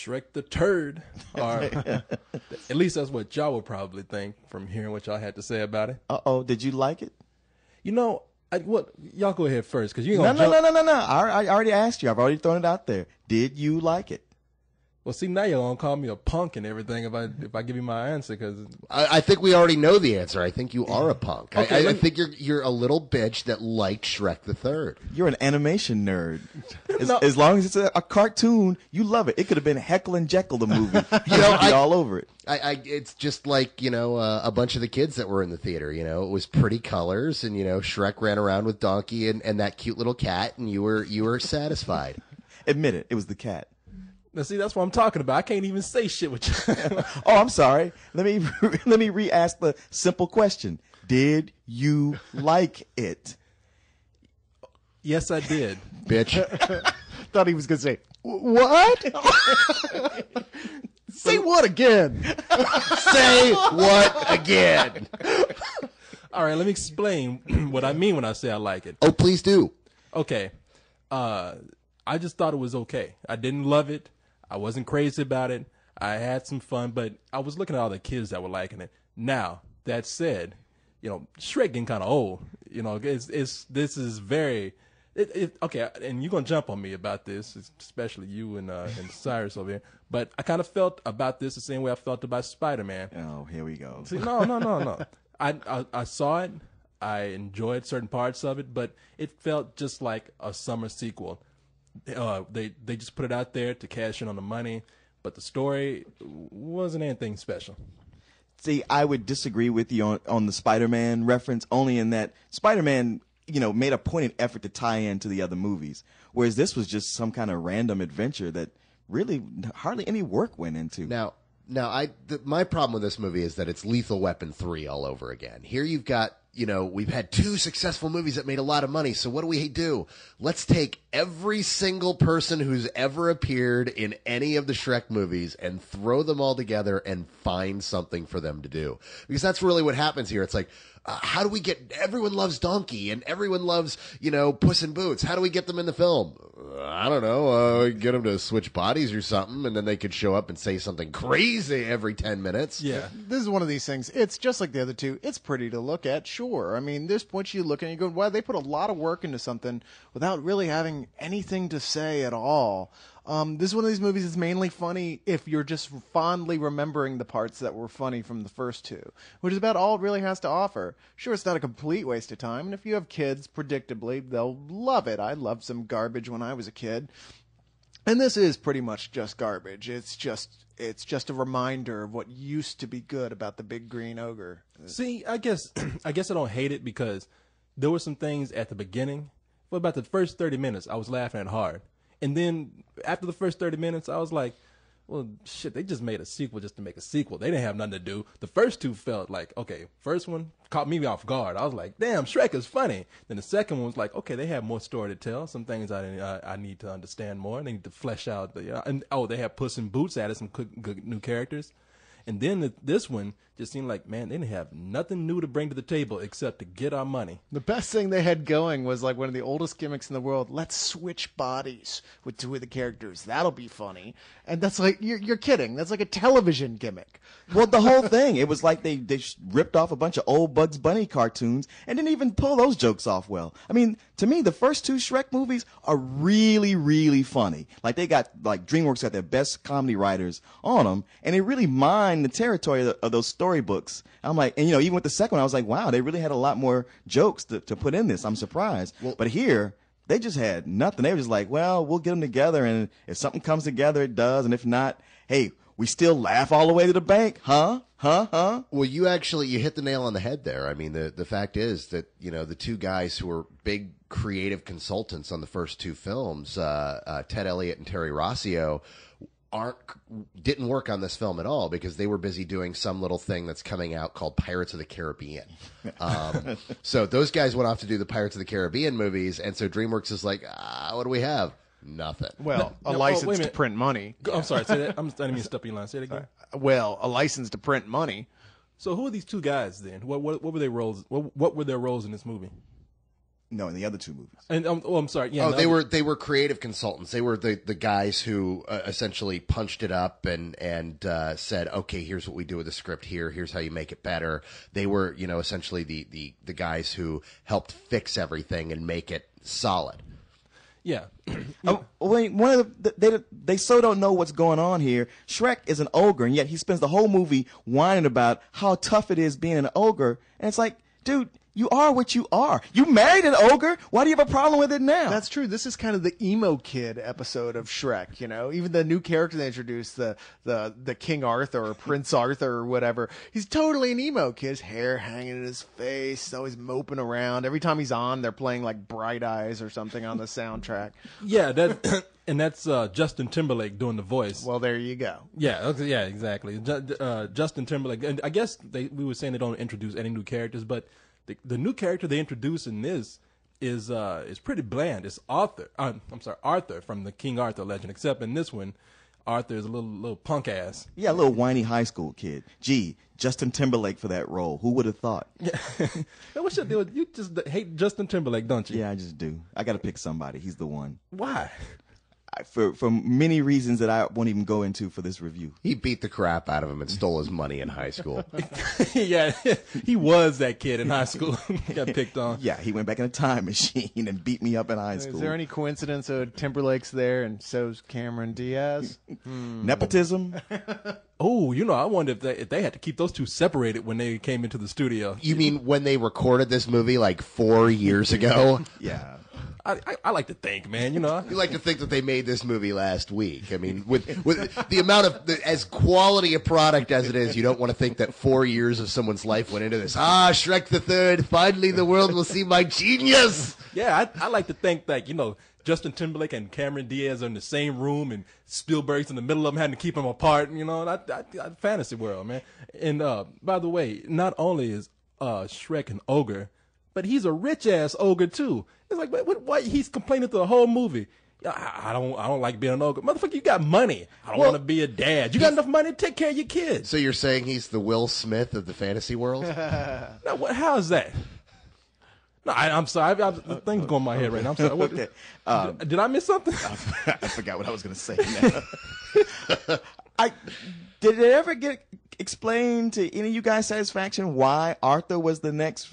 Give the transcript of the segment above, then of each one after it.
Shrek the Third. Or at least that's what y'all would probably think from hearing what y'all had to say about it. Uh-oh, did you like it? You know, y'all go ahead first, because you ain't No. gonna jump. No. I already asked you. I've already thrown it out there. Did you like it? Well, see, now you're gonna call me a punk and everything if I give you my answer, because I think we already know the answer. I think you are a punk. Okay, I think you're a little bitch that liked Shrek the Third. You're an animation nerd. No. As long as it's a cartoon, you love it. It could have been Heckle and Jekyll, the movie. You'd be all over it. It's just like, a bunch of the kids that were in the theater, it was pretty colors and, Shrek ran around with Donkey and that cute little cat and you were satisfied. Admit it. It was the cat. now see, that's what I'm talking about. I can't even say shit with you. Oh, I'm sorry. Let me re-ask the simple question. Did you like it? Yes, I did. Bitch. Thought he was going to say, what? Say what again? Say what again? All right, let me explain what I mean when I say I like it. Oh, please do. Okay. I just thought it was okay. I didn't love it. I wasn't crazy about it. I had some fun, but I was looking at all the kids that were liking it. Now, that said, Shrek getting kind of old. This is very... okay, and you're going to jump on me about this, especially you and Cyrus over here. But I kind of felt about this the same way I felt about Spider-Man. Oh, here we go. See, no. I saw it. I enjoyed certain parts of it, but it felt just like a summer sequel. They just put it out there to cash in on the money, but the story wasn't anything special. See, I would disagree with you on the Spider-Man reference, only in that Spider-Man, made a pointed effort to tie into the other movies, whereas this was just some kind of random adventure that really hardly any work went into. Now, my problem with this movie is that it's Lethal Weapon 3 all over again. Here you've got, we've had 2 successful movies that made a lot of money. So what do we do? Let's take every single person who's ever appeared in any of the Shrek movies and throw them all together and find something for them to do. Because that's really what happens here. It's like, how do we get, everyone loves Donkey and everyone loves, Puss in Boots. How do we get them in the film? I don't know. Get them to switch bodies or something, and then they could show up and say something crazy every 10 minutes. Yeah. This is one of these things. It's just like the other two. It's pretty to look at, sure. I mean, there's points you look at and you go, wow, they put a lot of work into something without really having anything to say at all. This is one of these movies that's mainly funny if you're just fondly remembering the parts that were funny from the first two, which is about all it really has to offer. Sure, it's not a complete waste of time, and if you have kids, predictably, they'll love it. I loved some garbage when I was a kid. And this is pretty much just garbage. It's just a reminder of what used to be good about the big green ogre. See, I guess I don't hate it because there were some things at the beginning. For about the first 30 minutes, I was laughing at hard. And then after the first 30 minutes, I was like, well, shit, they just made a sequel just to make a sequel. They didn't have nothing to do. The first two felt like, okay, first one caught me off guard. I was like, damn, Shrek is funny. Then the second one was like, okay, they have more story to tell. Some things I need to understand more. They need to flesh out. They have Puss in Boots added some good new characters. And then this one just seemed like, man, they didn't have nothing new to bring to the table except to get our money. The best thing they had going was like one of the oldest gimmicks in the world. Let's switch bodies with 2 of the characters. That'll be funny. And that's like, you're kidding. That's like a television gimmick. Well, the whole thing, it was like they ripped off a bunch of old Bugs Bunny cartoons and didn't even pull those jokes off well. I mean, to me, the first 2 Shrek movies are really, really funny. Like DreamWorks got their best comedy writers on them, and they really mined the territory of those storybooks. I'm like, and even with the second one, I was like, wow, they really had a lot more jokes to put in this. I'm surprised. But here, they just had nothing. They were just like, well, we'll get them together, and if something comes together, it does, and if not, hey, we still laugh all the way to the bank, huh? Well, you hit the nail on the head there. I mean, the fact is that, the 2 guys who were big creative consultants on the first 2 films, Ted Elliott and Terry Rossio, didn't work on this film at all because they were busy doing some little thing that's coming out called Pirates of the Caribbean. So those guys went off to do the Pirates of the Caribbean movies, and so DreamWorks is like, what do we have? Nothing. Well, a license to print money. I'm sorry. Say that. I didn't mean to step in line. Say it again. Well, a license to print money. So who are these 2 guys then? What were their roles? What were their roles in this movie? No, in the other two movies. And I'm sorry. Yeah, They were creative consultants. They were the guys who essentially punched it up and said, okay, here's what we do with the script here. Here's how you make it better. They were, essentially the guys who helped fix everything and make it solid. Yeah. Wait, they so don't know what's going on here. Shrek is an ogre, and yet he spends the whole movie whining about how tough it is being an ogre. And it's like, dude, you are what you are. You married an ogre. Why do you have a problem with it now? That's true. This is kind of the emo kid episode of Shrek, Even the new character they introduced, the King Arthur or Prince Arthur or whatever, he's totally an emo kid. His hair hanging in his face, he's always moping around. Every time he's on, they're playing like Bright Eyes or something on the soundtrack. Yeah, and that's Justin Timberlake doing the voice. Well, there you go. Yeah, okay, yeah, exactly. Justin Timberlake, and I guess we were saying they don't introduce any new characters, but the new character they introduce in this is pretty bland. It's Arthur from the King Arthur legend. Except in this one, Arthur is a little punk ass. Yeah, a little whiny high school kid. Gee, Justin Timberlake for that role. Who would have thought? Yeah. What's your deal? You just hate Justin Timberlake, don't you? Yeah, I just do. I got to pick somebody. He's the one. Why? For many reasons that I won't even go into for this review. He beat the crap out of him and stole his money in high school. Yeah, he was that kid in high school. Got picked on. Yeah, he went back in a time machine and beat me up in high school. Is there any coincidence of Timberlake's there and so's Cameron Diaz? Nepotism? Oh, I wonder if they had to keep those two separated when they came into the studio. You mean when they recorded this movie like 4 years ago? Yeah. I like to think, man. You like to think that they made this movie last week. I mean, with the amount of as quality a product as it is, you don't want to think that 4 years of someone's life went into this. Shrek the Third. Finally, the world will see my genius. Yeah, I like to think that Justin Timberlake and Cameron Diaz are in the same room, and Spielberg's in the middle of them, having to keep them apart. Fantasy world, man. And by the way, not only is Shrek an ogre, but he's a rich ass ogre too. It's like, what? He's complaining through the whole movie. I don't like being an ogre. Motherfucker, you got money. I don't want to be a dad. You got enough money to take care of your kids. So you're saying he's the Will Smith of the fantasy world? No, how is that? No, I'm sorry. The thing's going in my head right now. I'm sorry. What, Okay. did I miss something? I forgot what I was going to say now. Did it ever get explained to any of you guys' satisfaction why Arthur was the next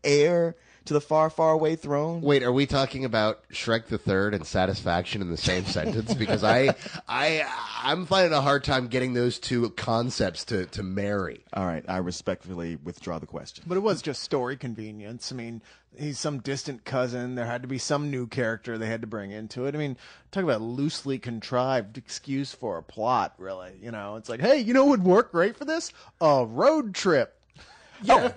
heir to the far, far away throne? Wait, are we talking about Shrek the Third and satisfaction in the same sentence? Because I'm finding a hard time getting those two concepts to marry. All right, I respectfully withdraw the question. But it was just story convenience. I mean, he's some distant cousin. There had to be some new character they had to bring into it. I mean, talk about loosely contrived excuse for a plot, really. It's like, hey, what would work great for this? A road trip. Yeah.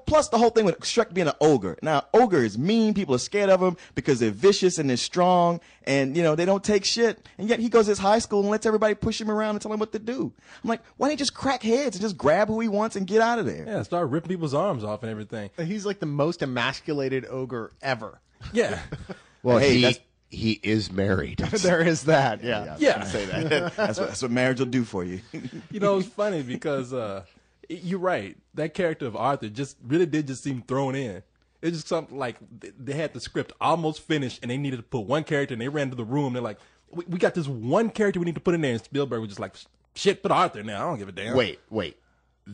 Plus the whole thing with Shrek being an ogre. Now, ogre is mean. People are scared of him because they're vicious and they're strong, and they don't take shit. And yet he goes to his high school and lets everybody push him around and tell him what to do. I'm like, why don't he just crack heads and just grab who he wants and get out of there? Yeah, start ripping people's arms off and everything. He's like the most emasculated ogre ever. Yeah. Well, hey, he is married. There is that. Yeah. Yeah. Say that. That's what marriage will do for you. It's funny because you're right. That character of Arthur did seem thrown in. It's just something like they had the script almost finished and they needed to put one character, and they ran to the room. They're like, we got this one character we need to put in there. And Spielberg was just like, shit, put Arthur now. I don't give a damn. Wait.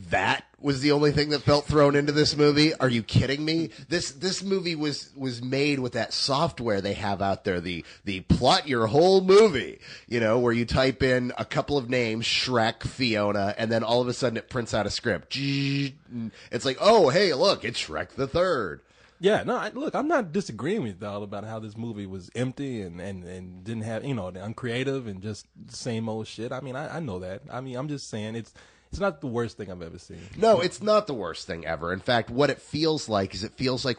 That was the only thing that felt thrown into this movie? Are you kidding me? This movie was made with that software they have out there, the plot your whole movie, where you type in a couple of names, Shrek, Fiona, and then all of a sudden it prints out a script. It's like, oh, hey, look, it's Shrek the Third. Yeah, no, look, I'm not disagreeing with y'all about how this movie was empty and didn't have, uncreative and just the same old shit. I mean, I know that. I mean, I'm just saying it's not the worst thing I've ever seen. No, it's not the worst thing ever. In fact, what it feels like is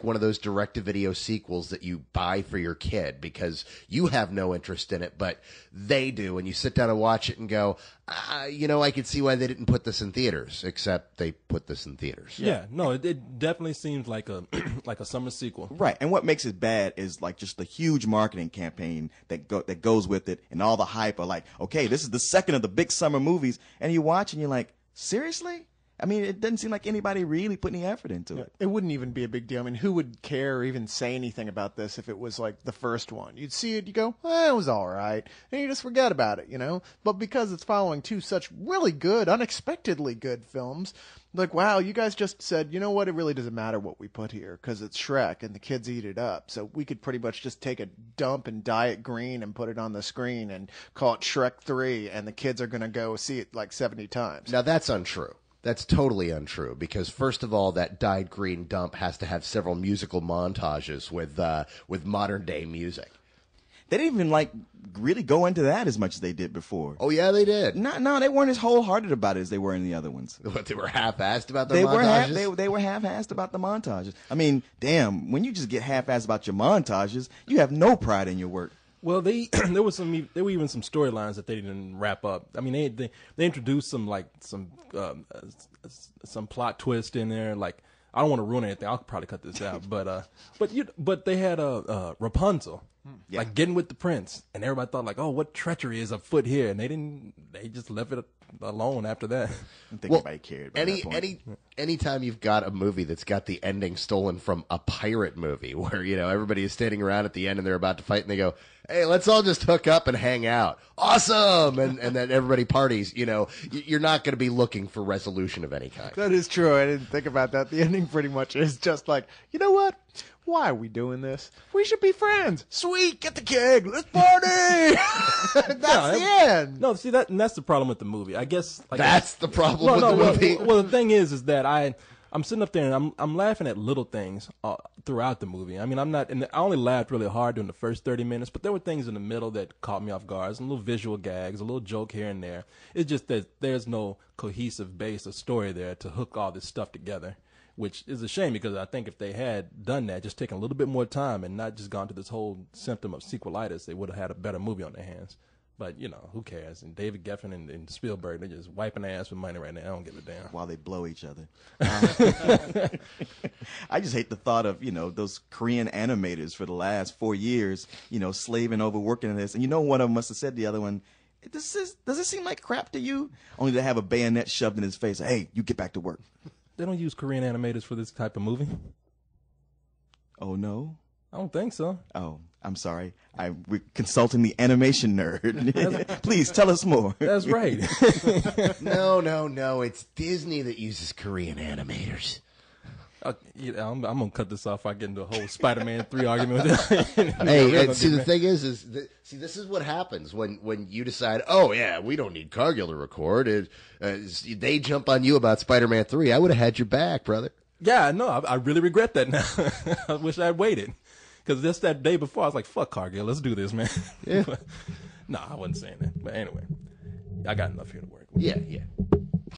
one of those direct-to-video sequels that you buy for your kid because you have no interest in it, but they do, and you sit down and watch it and go, I could see why they didn't put this in theaters, except they put this in theaters. Yeah, no, it definitely seems like a like a summer sequel. Right, and what makes it bad is like just the huge marketing campaign that goes with it, and all the hype are like, okay, this is the second of the big summer movies, and you watch and you're like, seriously? I mean, it doesn't seem like anybody really put any effort into it. It wouldn't even be a big deal. I mean, who would care or even say anything about this if it was like the first one? You'd see it, you go, it was all right, and you just forget about it, you know? But because it's following two such really good, unexpectedly good films, like, wow, you guys just said, you know what, it really doesn't matter what we put here because it's Shrek and the kids eat it up. So we could pretty much just take a dump and dye it green and put it on the screen and call it Shrek 3, and the kids are going to go see it like 70 times. Now, that's untrue. That's totally untrue because, first of all, that dyed green dump has to have several musical montages with modern day music. They didn't even really go into that as much as they did before. Oh yeah, they did. No, they weren't as wholehearted about it as they were in the other ones. What, they were half-assed about their montages? They were half-assed about the montages. I mean, damn, when you just get half-assed about your montages, you have no pride in your work. Well, there were even some storylines that they didn't wrap up. I mean, they introduced some plot twist in there. Like, I don't want to ruin anything. I'll probably cut this out. But they had Rapunzel, like getting with the prince, and everybody thought like, oh, what treachery is afoot here? And they just left it alone after that. I don't think anybody cared. Anytime you've got a movie that's got the ending stolen from a pirate movie, where everybody is standing around at the end and they're about to fight, and they go, hey, let's all just hook up and hang out. Awesome! And then everybody parties. You're not going to be looking for resolution of any kind. That is true. I didn't think about that. The ending pretty much is just like, you know what? Why are we doing this? We should be friends. Sweet, get the keg. Let's party. That's the end. No, see that's the problem with the movie. I guess that's the problem with the movie. Well, the thing is that I'm sitting up there and I'm laughing at little things throughout the movie. I mean, I only laughed really hard during the first 30 minutes, but there were things in the middle that caught me off guard. Some little visual gags, a little joke here and there. It's just that there's no cohesive base of story there to hook all this stuff together, which is a shame because I think if they had done that, just taken a little bit more time and not just gone to this whole symptom of sequelitis, they would have had a better movie on their hands. But, who cares? And David Geffen and Spielberg, they're just wiping their ass with money right now. I don't give a damn. While they blow each other. I just hate the thought of, those Korean animators for the last 4 years, slaving over working on this. And one of them must have said to the other one, does it seem like crap to you? Only to have a bayonet shoved in his face. Hey, you get back to work. They don't use Korean animators for this type of movie. Oh, no? I don't think so. Oh, I'm sorry. We're consulting the animation nerd. Please tell us more. That's right. No. It's Disney that uses Korean animators. I'm going to cut this off. I get into a whole Spider-Man 3 argument with it. Hey, see, the thing is this is what happens when you decide, oh, yeah, we don't need Cargill to record. They jump on you about Spider-Man 3. I would have had your back, brother. Yeah, no, I really regret that now. I wish I'd waited. Because just that day before, I was like, fuck Cargill, let's do this, man. Yeah. No, I wasn't saying that. But anyway, I got enough here to work with. Yeah.